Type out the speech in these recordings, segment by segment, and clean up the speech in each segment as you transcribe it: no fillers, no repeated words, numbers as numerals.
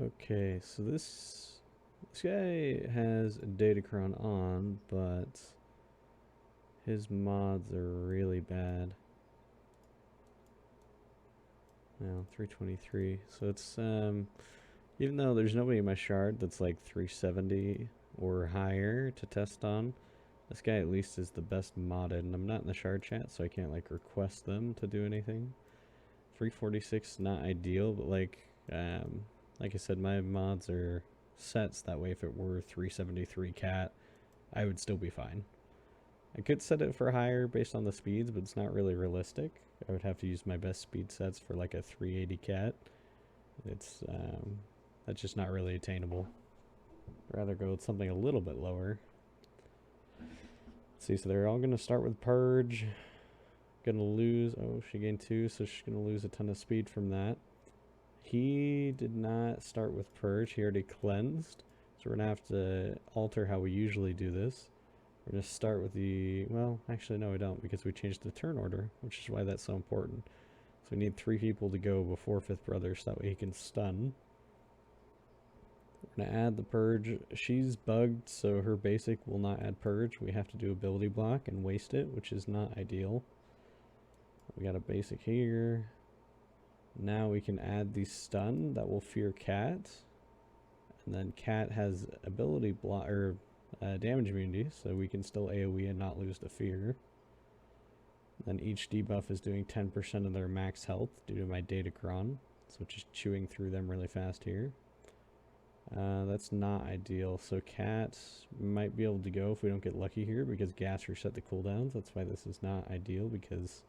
Okay, so this guy has a datacron on, but his mods are really bad. Now 323. So it's even though there's nobody in my shard that's like 370 or higher to test on, this guy at least is the best modded, and I'm not in the shard chat, so I can't like request them to do anything. 346 not ideal, but like I said, my mods are sets that way. If it were 373 cat, I would still be fine. I could set it for higher based on the speeds, but it's not really realistic. I would have to use my best speed sets for like a 380 cat. It's that's just not really attainable. I'd rather go with something a little bit lower. Let's see, so they're all gonna start with purge. Gonna lose, oh, she gained 2, so she's gonna lose a ton of speed from that. He did not start with purge, he already cleansed. So we're gonna have to alter how we usually do this. We're gonna start with the, well, actually no we don't, because we changed the turn order, which is why that's so important. So we need 3 people to go before 5th brother, so that way he can stun. We're gonna add the purge. She's bugged, so her basic will not add purge. We have to do ability block and waste it, which is not ideal. We got a basic here. Now we can add the stun that will fear cat, and then cat has ability block or damage immunity, so we can still AoE and not lose the fear. Then each debuff is doing 10% of their max health due to my datacron, so just chewing through them really fast here. That's not ideal, so cat might be able to go if we don't get lucky here, because gas reset the cooldowns. That's why this is not ideal, because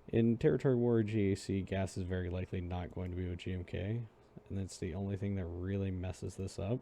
in Territory War GAC, gas is very likely not going to be with JMK, and that's the only thing that really messes this up.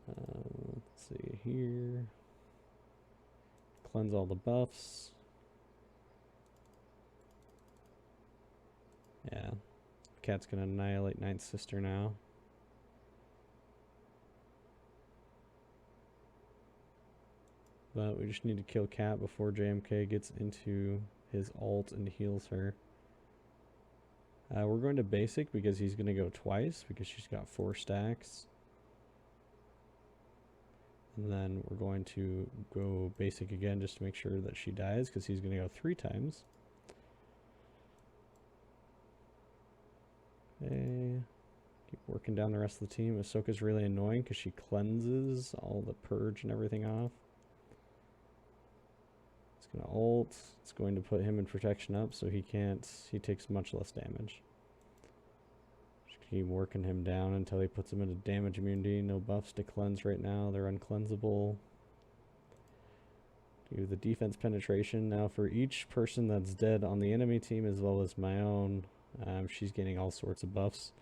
Let's see here. Cleanse all the buffs. Yeah. Cat's gonna annihilate Ninth Sister now. But we just need to kill Cat before JMK gets into his ult and heals her. We're going to basic because he's going to go twice because she's got 4 stacks. And then we're going to go basic again just to make sure that she dies because he's going to go 3 times. Okay. Keep working down the rest of the team. Ahsoka's really annoying because she cleanses all the purge and everything off. It's going to ult. It's going to put him in protection up so he takes much less damage. Just keep working him down until he puts him into damage immunity. No buffs to cleanse right now. They're uncleansable. Do the defense penetration. Now for each person that's dead on the enemy team as well as my own, she's getting all sorts of buffs.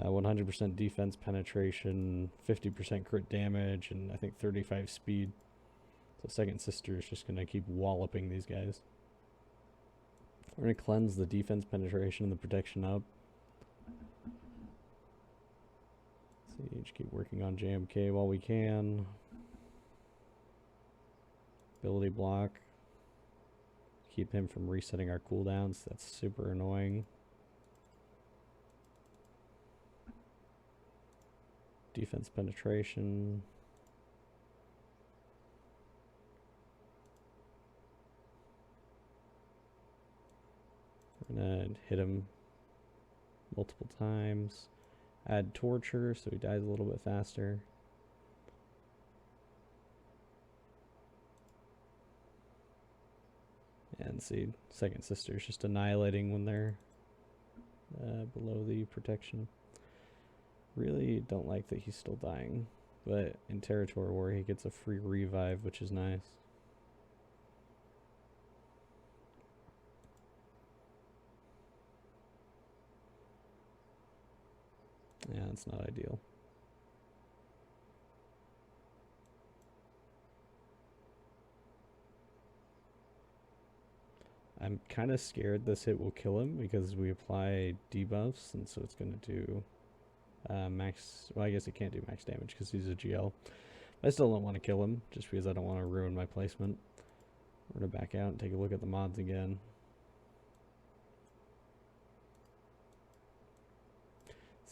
100% defense penetration, 50% crit damage, and I think 35 speed. So second sister is just going to keep walloping these guys. We're going to cleanse the defense penetration and the protection up. Let's see, just keep working on JMK while we can. Ability block. Keep him from resetting our cooldowns. That's super annoying. Defense penetration. We're gonna hit him multiple times. Add torture so he dies a little bit faster. And see, second sister's just annihilating when they're below the protection. Really don't like that he's still dying, but in Territory War he gets a free revive, which is nice. Yeah, it's not ideal. I'm kind of scared this hit will kill him because we apply debuffs, and so it's going to do max. Well, I guess it can't do max damage because he's a GL. I still don't want to kill him just because I don't want to ruin my placement. We're going to back out and take a look at the mods again.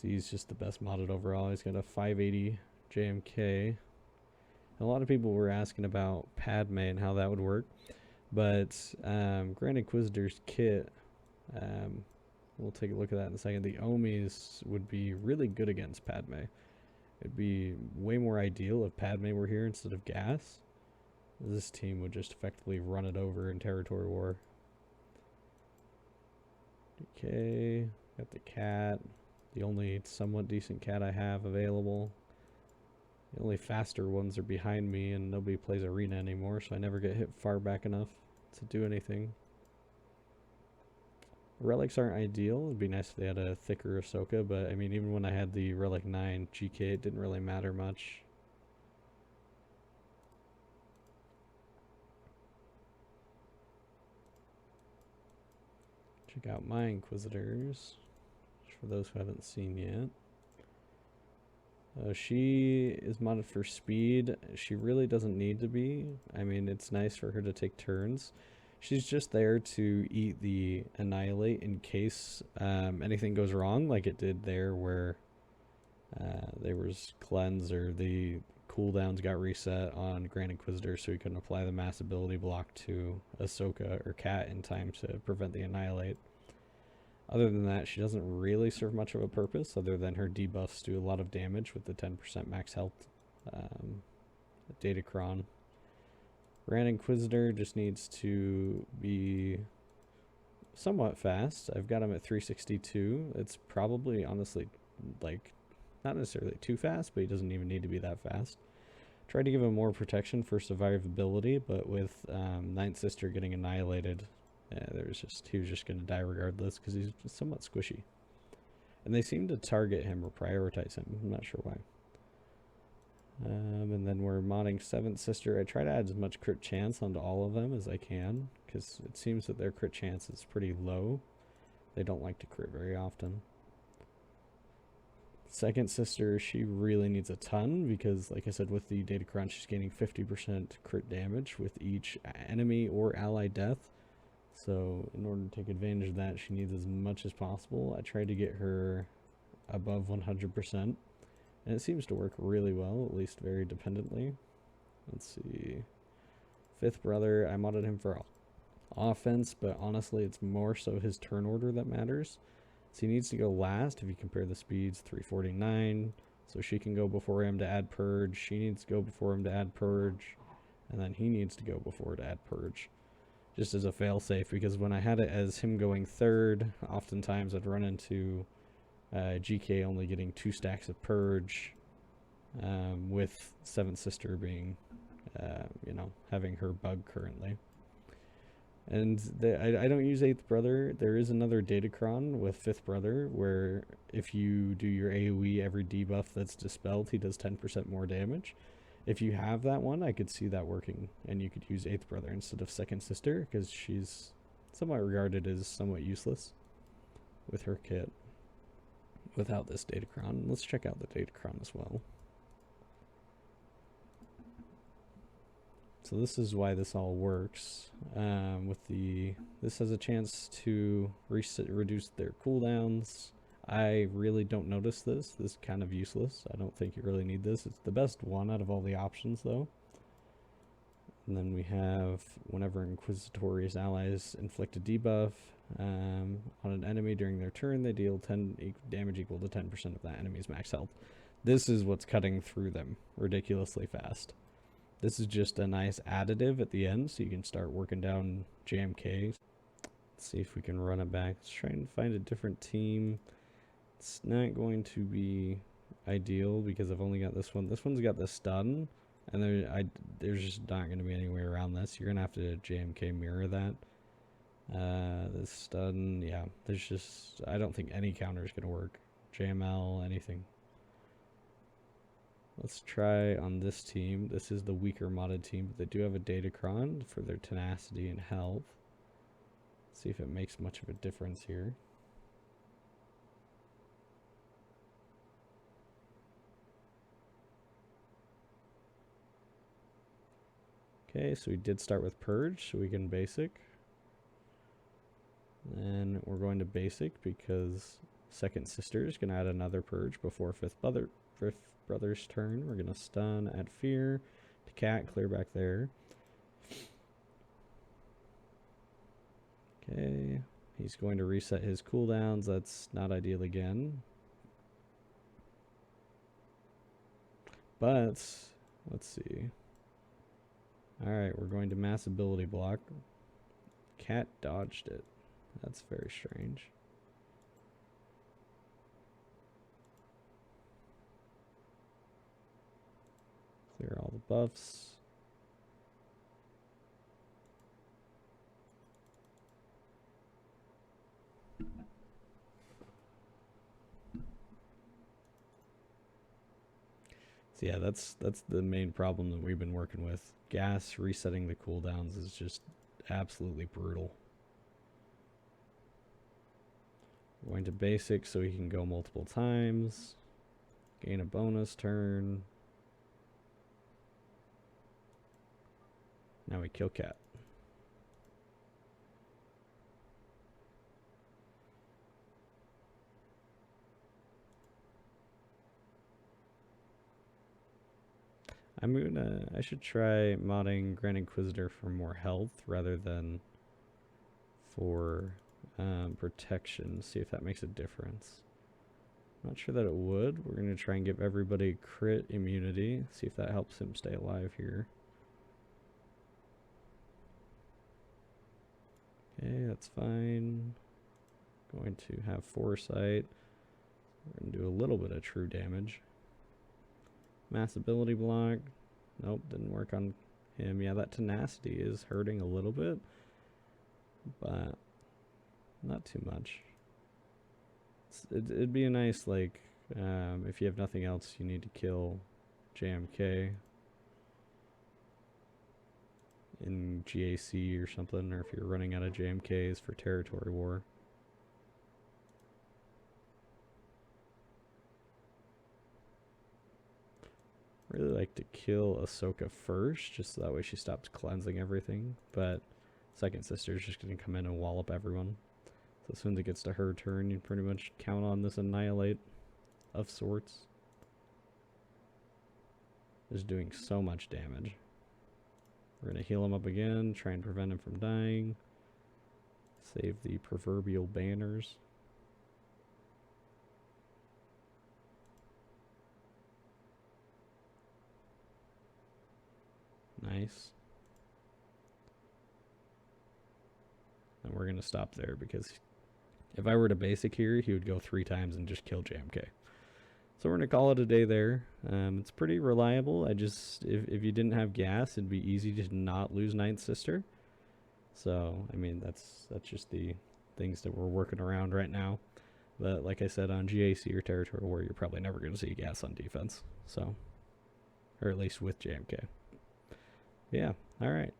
So he's just the best modded overall. He's got a 580 JMK. A lot of people were asking about Padme and how that would work, but Grand Inquisitor's kit, we'll take a look at that in a second. The Omis would be really good against Padme. It'd be way more ideal if Padme were here instead of Gas. This team would just effectively run it over in territory war. Okay, got the cat. The only somewhat decent cat I have available. The only faster ones are behind me, and nobody plays arena anymore, so I never get hit far back enough to do anything. Relics aren't ideal. It'd be nice if they had a thicker Ahsoka, but I mean, even when I had the Relic 9 GK, it didn't really matter much. Check out my Inquisitors, for those who haven't seen yet. She is modded for speed. She really doesn't need to be. I mean, it's nice for her to take turns. She's just there to eat the annihilate in case anything goes wrong, like it did there where there was cleanse or the cooldowns got reset on Grand Inquisitor, so he couldn't apply the mass ability block to Ahsoka or Cat in time to prevent the annihilate. Other than that, she doesn't really serve much of a purpose, other than her debuffs do a lot of damage with the 10% max health datacron. Grand Inquisitor just needs to be somewhat fast. I've got him at 362. It's probably, honestly, like, not necessarily too fast, but he doesn't even need to be that fast. Tried to give him more protection for survivability, but with Ninth Sister getting annihilated, he was just going to die regardless because he's somewhat squishy. And they seem to target him or prioritize him. I'm not sure why. And then we're modding 7th Sister. I try to add as much crit chance onto all of them as I can, because it seems that their crit chance is pretty low. They don't like to crit very often. 2nd Sister, she really needs a ton, because like I said, with the datacron, she's gaining 50% crit damage with each enemy or ally death. So in order to take advantage of that, she needs as much as possible. I tried to get her above 100%, and it seems to work really well, at least very dependently. Let's see. 5th Brother, I modded him for offense, but honestly, it's more so his turn order that matters. So he needs to go last if you compare the speeds, 349. So she can go before him to add Purge. She needs to go before him to add Purge. And then he needs to go before to add Purge. Just as a failsafe, because when I had it as him going 3rd, oftentimes I'd run into GK only getting 2 stacks of Purge, with 7th Sister being, having her bug currently. And I don't use 8th Brother. There is another datacron with 5th Brother, where if you do your AoE every debuff that's dispelled, he does 10% more damage. If you have that one, I could see that working, and you could use 8th Brother instead of 2nd Sister, because she's somewhat regarded as somewhat useless with her kit without this datacron. Let's check out the datacron as well. So this is why this all works. This has a chance to reduce their cooldowns. I really don't notice this. This is kind of useless. I don't think you really need this. It's the best one out of all the options, though. And then we have, whenever Inquisitorious allies inflict a debuff on an enemy during their turn, they deal 10 damage equal to 10% of that enemy's max health. This is what's cutting through them ridiculously fast. This is just a nice additive at the end, so you can start working down JMK. Let's see if we can run it back. Let's try and find a different team. It's not going to be ideal because I've only got this one. This one's got the stun, and there's just not going to be any way around this. You're going to have to JMK mirror that. This stun, yeah, I don't think any counter is going to work. JML, anything. Let's try on this team. This is the weaker modded team, but they do have a datacron for their tenacity and health. See if it makes much of a difference here. Okay, so we did start with Purge, so we can basic. Then we're going to basic because Second sister is going to add another purge before fifth brother's turn. We're going to stun, add fear to cat, clear back there. Okay, he's going to reset his cooldowns. That's not ideal again. But, let's see. Alright, we're going to mass ability block. Cat dodged it. That's very strange. Clear all the buffs. So yeah, that's the main problem that we've been working with. Gas resetting the cooldowns is just absolutely brutal. We're going to basic so he can go multiple times. Gain a bonus turn. Now we kill cat. I should try modding Grand Inquisitor for more health rather than for protection. See if that makes a difference. Not sure that it would. We're going to try and give everybody crit immunity. See if that helps him stay alive here. Okay, that's fine. Going to have foresight. We're going to do a little bit of true damage. Mass ability block. Nope, didn't work on him. Yeah, that tenacity is hurting a little bit, but not too much. It'd be a nice, like, if you have nothing else, you need to kill JMK in GAC or something, or if you're running out of JMKs for territory war. Really like to kill Ahsoka first, just so that way she stops cleansing everything, but second sister's just going to come in and wallop everyone. So as soon as it gets to her turn, you pretty much count on this annihilate of sorts. Just doing so much damage. We're going to heal him up again, try and prevent him from dying. Save the proverbial banners. Nice. And we're going to stop there because if I were to basic here, he would go 3 times and just kill JMK. So we're going to call it a day there. It's pretty reliable. If you didn't have gas, it'd be easy to not lose Ninth Sister. So, I mean, that's just the things that we're working around right now. But like I said, on GAC or Territory War, you're probably never going to see gas on defense. So, or at least with JMK. Yeah, alright.